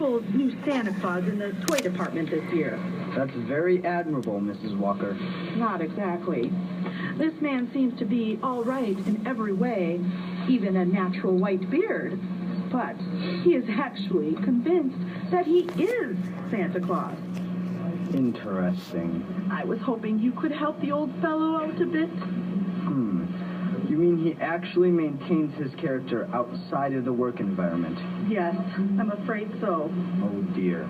full of new Santa Claus in the toy department this year. That's very admirable, Mrs. Walker. Not exactly. This man seems to be all right in every way, even a natural white beard. But he is actually convinced that he is Santa Claus. Interesting. I was hoping you could help the old fellow out a bit. You mean he actually maintains his character outside of the work environment? Yes, I'm afraid so. Oh dear.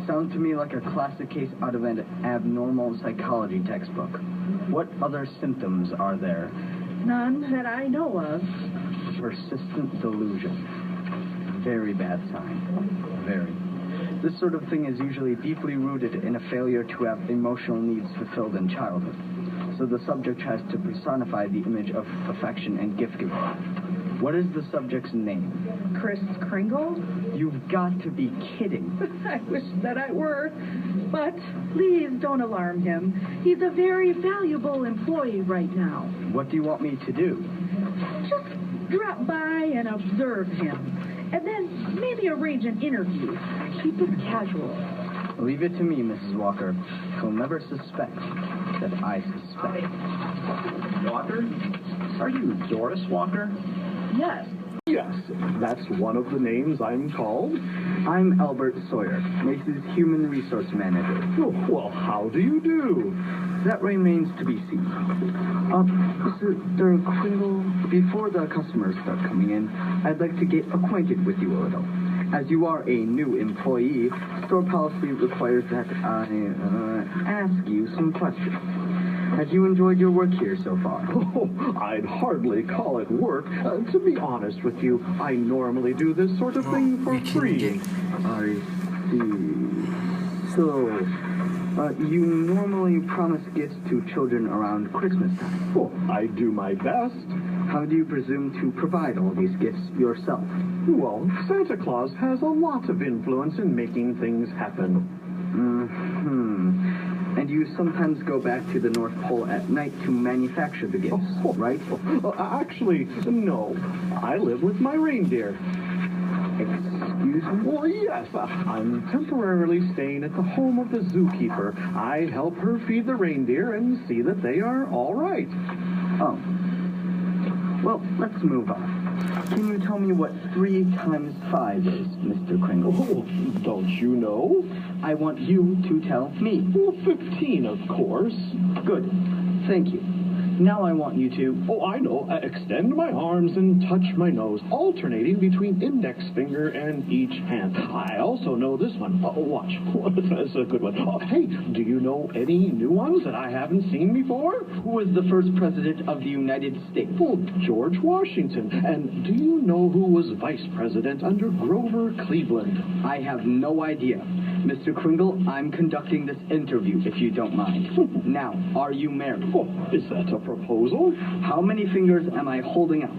Sounds to me like a classic case out of an abnormal psychology textbook. What other symptoms are there? None that I know of. Persistent delusion. Very bad sign. Very. This sort of thing is usually deeply rooted in a failure to have emotional needs fulfilled in childhood. So the subject tries to personify the image of affection and gift-giving. What is the subject's name? Kris Kringle? You've got to be kidding. I wish that I were. But please don't alarm him. He's a very valuable employee right now. What do you want me to do? Just drop by and observe him. And then maybe arrange an interview. Keep it casual. Leave it to me, Mrs. Walker. He'll never suspect that I suspect. Walker? Are you Doris Walker? Yes. Yes, that's one of the names I'm called. I'm Albert Sawyer, Mace's Human Resource Manager. Oh, well, how do you do? That remains to be seen. Mr. Kringle, before the customers start coming in, I'd like to get acquainted with you a little. As you are a new employee, store policy requires that I ask you some questions. Have you enjoyed your work here so far? Oh, I'd hardly call it work. To be honest with you, I normally do this sort of thing for free. I see. So, you normally promise gifts to children around Christmas time? Oh, I do my best. How do you presume to provide all these gifts yourself? Well, Santa Claus has a lot of influence in making things happen. And you sometimes go back to the North Pole at night to manufacture the gifts, right? Actually, no. I live with my reindeer. Excuse me? Well, yes. I'm temporarily staying at the home of the zookeeper. I help her feed the reindeer and see that they are all right. Oh. Well, let's move on. Can you tell me what 3 times 5 is, Mr. Kringle? Oh, don't you know? I want you to tell me. Well, 15, of course. Good. Thank you. Now I want you to... Oh, I know. Extend my arms and touch my nose, alternating between index finger and each hand. I also know this one. Watch. That's a good one. Hey, do you know any new ones that I haven't seen before? Who was the first president of the United States? Well, George Washington. And do you know who was vice president under Grover Cleveland? I have no idea. Mr. Kringle, I'm conducting this interview, if you don't mind. Now, are you married? Oh, is that a proposal? How many fingers am I holding up?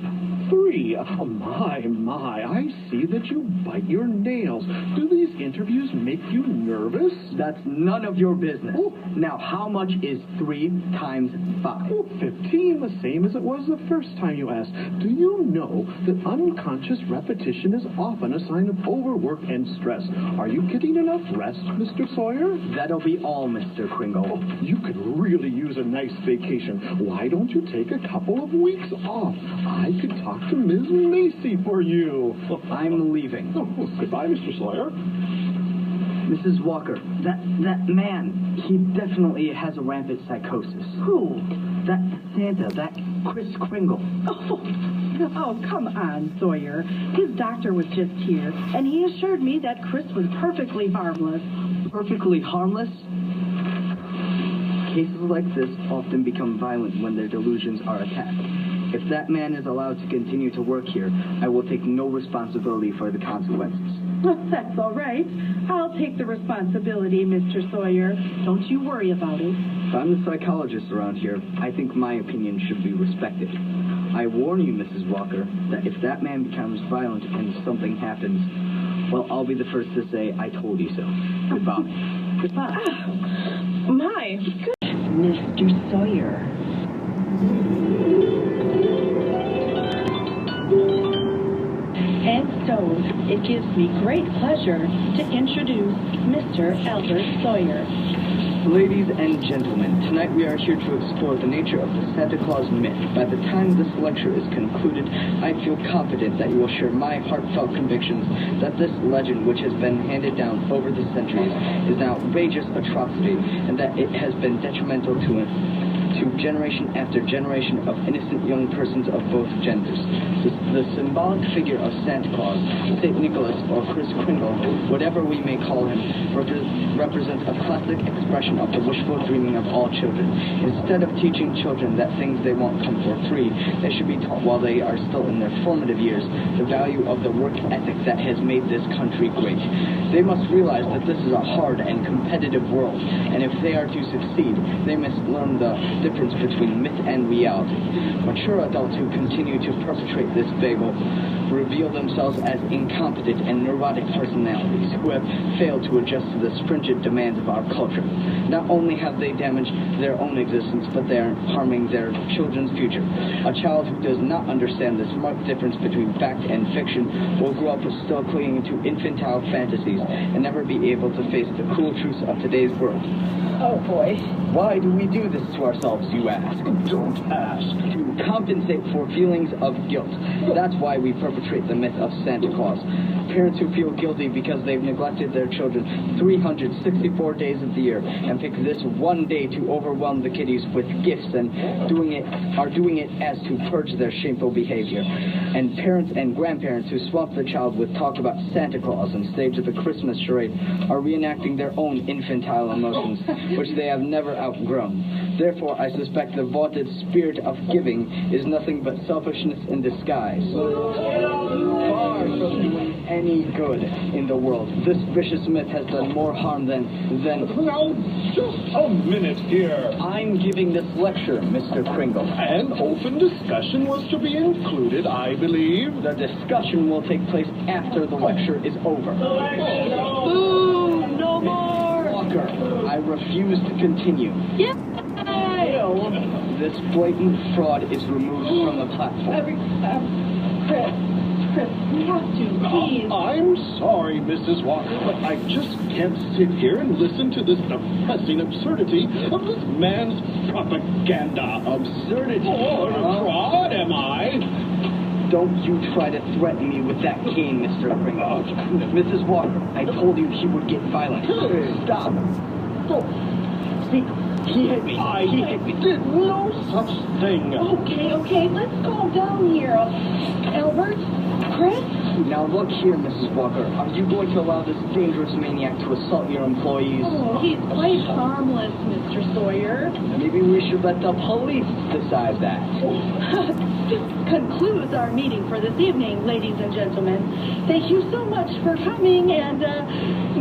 3. Oh, my, I see that you bite your nails. Do these interviews make you nervous? That's none of your business. Oh. Now, how much is 3 times 5? Oh, 15, the same as it was the first time you asked. Do you know that unconscious repetition is often a sign of overwork and stress? Are you getting enough rest, Mr. Sawyer? That'll be all, Mr. Kringle. Oh, you could really use a nice vacation. Why don't you take a couple of weeks off? I could talk to Ms. Macy for you. I'm leaving. Oh, goodbye, Mr. Sawyer. Mrs. Walker, that man, he definitely has a rampant psychosis. Who? That Santa, that Kris Kringle. Oh, come on, Sawyer. His doctor was just here, and he assured me that Kris was perfectly harmless. Perfectly harmless? Cases like this often become violent when their delusions are attacked. If that man is allowed to continue to work here, I will take no responsibility for the consequences. That's all right. I'll take the responsibility, Mr. Sawyer. Don't you worry about it. If I'm the psychologist around here, I think my opinion should be respected. I warn you, Mrs. Walker, that if that man becomes violent and something happens, well, I'll be the first to say, I told you so. Goodbye. Goodbye. My goodness, Mr. Sawyer. And so, It gives me great pleasure to introduce Mr. Albert Sawyer. Ladies and gentlemen, tonight we are here to explore the nature of the Santa Claus myth. By the time this lecture is concluded, I feel confident that you will share my heartfelt convictions that this legend, which has been handed down over the centuries, is an outrageous atrocity, and that it has been detrimental to generation after generation of innocent young persons of both genders. The symbolic figure of Santa Claus, St. Nicholas, or Kris Kringle, whatever we may call him, represents a classic expression of the wishful dreaming of all children. Instead of teaching children that things they won't come for free, they should be taught while they are still in their formative years the value of the work ethic that has made this country great. They must realize that this is a hard and competitive world, and if they are to succeed, they must learn the difference between myth and reality. Mature adults who continue to perpetrate this fable reveal themselves as incompetent and neurotic personalities who have failed to adjust to the stringent demands of our culture. Not only have they damaged their own existence, but they are harming their children's future. A child who does not understand this marked difference between fact and fiction will grow up still clinging to infantile fantasies and never be able to face the cruel truths of today's world. Oh boy. Why do we do this to ourselves, you ask? Don't ask. To compensate for feelings of guilt. That's why we perpetrate the myth of Santa Claus. Parents who feel guilty because they've neglected their children 364 days of the year and pick this one day to overwhelm the kiddies with gifts and doing it as to purge their shameful behavior. And parents and grandparents who swamp the child with talk about Santa Claus and stage the Christmas charade are reenacting their own infantile emotions, which they have never outgrown. Therefore, I suspect the vaunted spirit of giving is nothing but selfishness in disguise. Far from doing any good in the world, this vicious myth has done more harm than... Now, just a minute here. I'm giving this lecture, Mr. Kringle. An open discussion was to be included, I believe. The discussion will take place after the lecture is over. Boo! No more! Walker, I refuse to continue. Yeah. This blatant fraud is removed from the platform. Chris, we have to, please. I'm sorry, Mrs. Walker, but I just can't sit here and listen to this depressing absurdity of this man's propaganda. Absurdity? Fraud, am I? Don't you try to threaten me with that cane, Mr. Kringle. Mrs. Walker, I told you he would get violent. Stop. See, he hit me. He hit me. Did no such thing. Okay, let's calm down here. Albert? Chris? Now look here, Mrs. Walker. Are you going to allow this dangerous maniac to assault your employees? Oh, he's quite harmless, Mr. Sawyer. Maybe we should let the police decide that. This concludes our meeting for this evening, ladies and gentlemen. Thank you so much for coming, and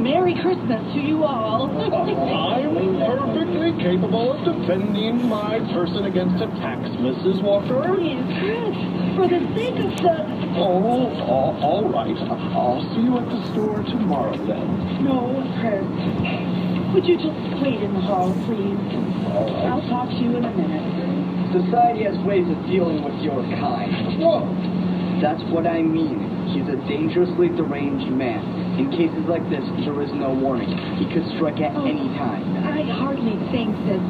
Merry Christmas to you all. I'm perfectly capable of defending my person against attacks, Mrs. Walker. Please, Chris, for the sake of the... All right. I'll see you at the store tomorrow, then. No, Chris. Would you just wait in the hall, please? I'll talk to you in a minute. Society has ways of dealing with your kind. Whoa! That's what I mean. He's a dangerously deranged man. In cases like this, there is no warning. He could strike at any time. I hardly think that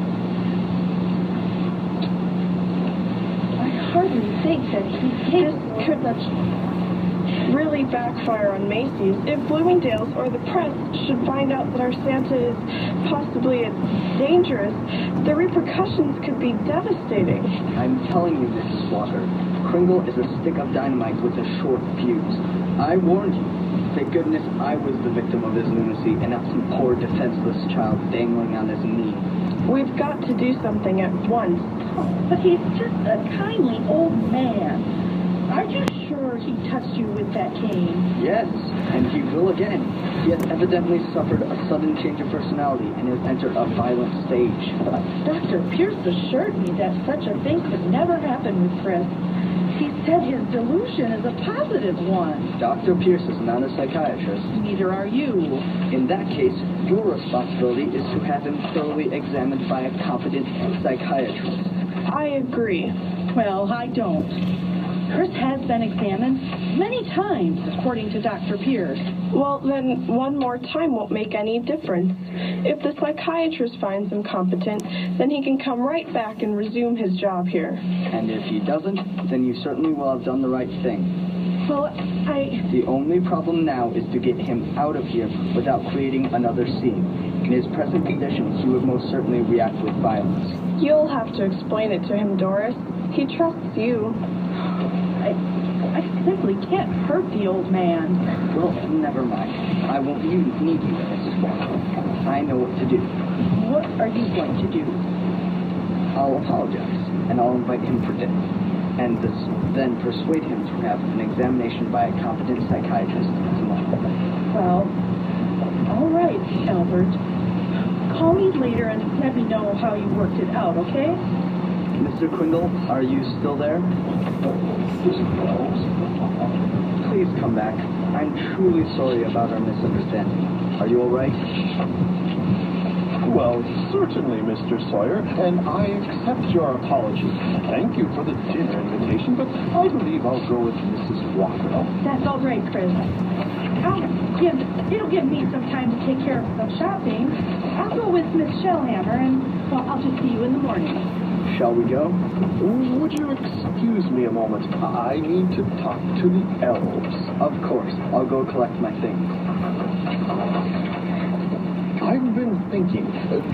This could really backfire on Macy's. If Bloomingdale's or the press should find out that our Santa is possibly dangerous, the repercussions could be devastating. I'm telling you, Mrs. Walker, Kringle is a stick of dynamite with a short fuse. I warned you. Thank goodness I was the victim of his lunacy and not some poor defenseless child dangling on his knee. We've got to do something at once. But he's just a kindly old man. Aren't you sure he touched you with that cane? Yes, and he will again. He has evidently suffered a sudden change of personality and has entered a violent stage. But Dr. Pierce assured me that such a thing could never happen with Chris. He said his delusion is a positive one. Dr. Pierce is not a psychiatrist. Neither are you. In that case, your responsibility is to have him thoroughly examined by a competent psychiatrist. I agree. Well, I don't. Chris has been examined many times, according to Dr. Pierce. Well, then one more time won't make any difference. If the psychiatrist finds him competent, then he can come right back and resume his job here. And if he doesn't, then you certainly will have done the right thing. Well, The only problem now is to get him out of here without creating another scene. In his present condition, he would most certainly react with violence. You'll have to explain it to him, Doris. He trusts you. I simply can't hurt the old man. Well, never mind. I won't need you, Mrs. Walker. I know what to do. What are you going to do? I'll apologize, and I'll invite him for dinner. And then persuade him to have an examination by a competent psychiatrist tomorrow. Well, all right, Albert. Call me later and let me know how you worked it out, okay? Mr. Kringle, are you still there? Please come back. I'm truly sorry about our misunderstanding. Are you all right? Well, certainly, Mr. Sawyer, and I accept your apology. Thank you for the dinner invitation, but I believe I'll go with Mrs. Walker. That's all right, Chris. It'll give me some time to take care of some shopping. I'll go with Miss Shellhammer, and well, I'll just see you in the morning. Shall we go? Would you excuse me a moment? I need to talk to the elves. Of course. I'll go collect my things. I've been thinking,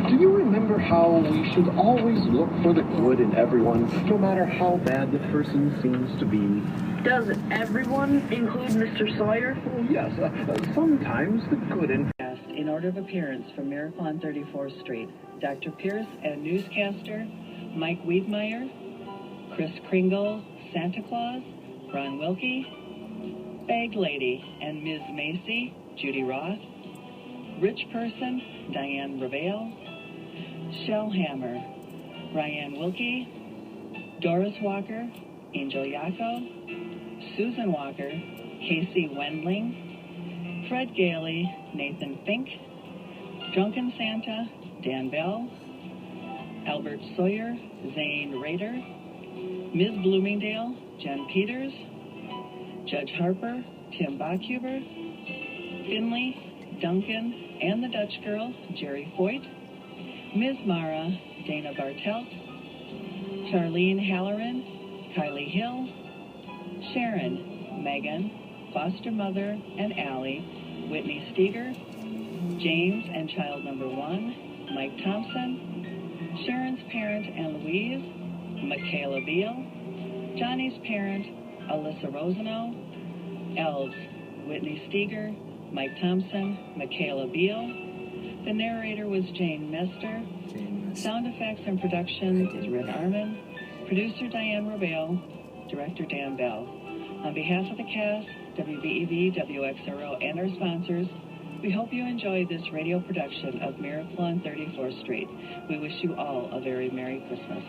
do you remember how we should always look for the good in everyone, no matter how bad the person seems to be? Does everyone include Mr. Sawyer? Oh, yes, sometimes the good in... In order of appearance from Miracle on 34th Street, Dr. Pierce and newscaster Mike Wiedmeyer, Chris Kringle, Santa Claus, Ron Wilkie, Bag Lady and Ms. Macy, Judy Roth, Rich Person, Diane Revale, Shellhammer, Ryan Wilkie, Doris Walker, Angel Yako, Susan Walker, Casey Wendling, Fred Gailey, Nathan Fink, Drunken Santa, Dan Bell, Albert Sawyer, Zane Rader, Ms. Bloomingdale, Jen Peters, Judge Harper, Tim Bachhuber, Finley, Duncan, and the Dutch girl, Jerry Foyt, Ms. Mara, Dana Bartelt, Charlene Halloran, Kylie Hill, Sharon, Megan, foster mother and Allie, Whitney Steger, James and child number 1, Mike Thompson, Sharon's parent and Louise, Michaela Beal, Johnny's parent, Alyssa Rosano, elves, Whitney Steger, Mike Thompson, Michaela Beal. The narrator was Jane Mester. Sound effects and production is Red Arman. Producer Diane Robale. Director Dan Bell. On behalf of the cast, WBEV, WXRO, and our sponsors, we hope you enjoyed this radio production of Miracle on 34th Street. We wish you all a very Merry Christmas.